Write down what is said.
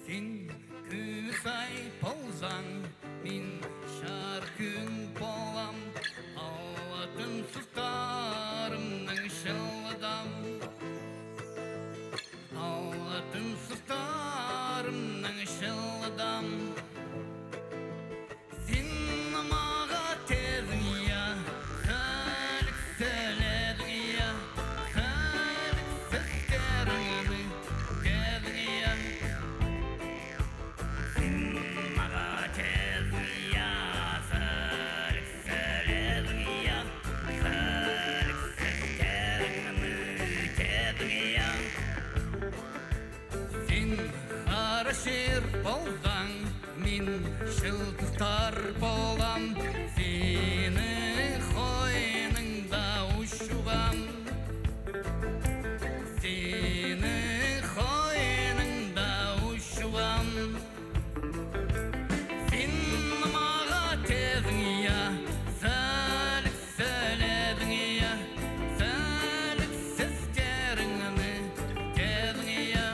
Сен күз ай болсаң, мен шаркүн болам, алтын сұстарымның шылдам. Алтын сұстарымның шылдам. Сен маға тедің я, халық сөйледің я, халық сөздеріңді дедің я. Сен маға тедің я, халық сөйледің я, халық сөздеріңді дедің я. Сен қара шер болсаң, мен шылтар болам, сенің қойныңда ұшуғам. Сенің қойныңда ұшуғам. Сен маға тедің я, сәлік сөйледің я, сәлік сөздеріңді дедің я.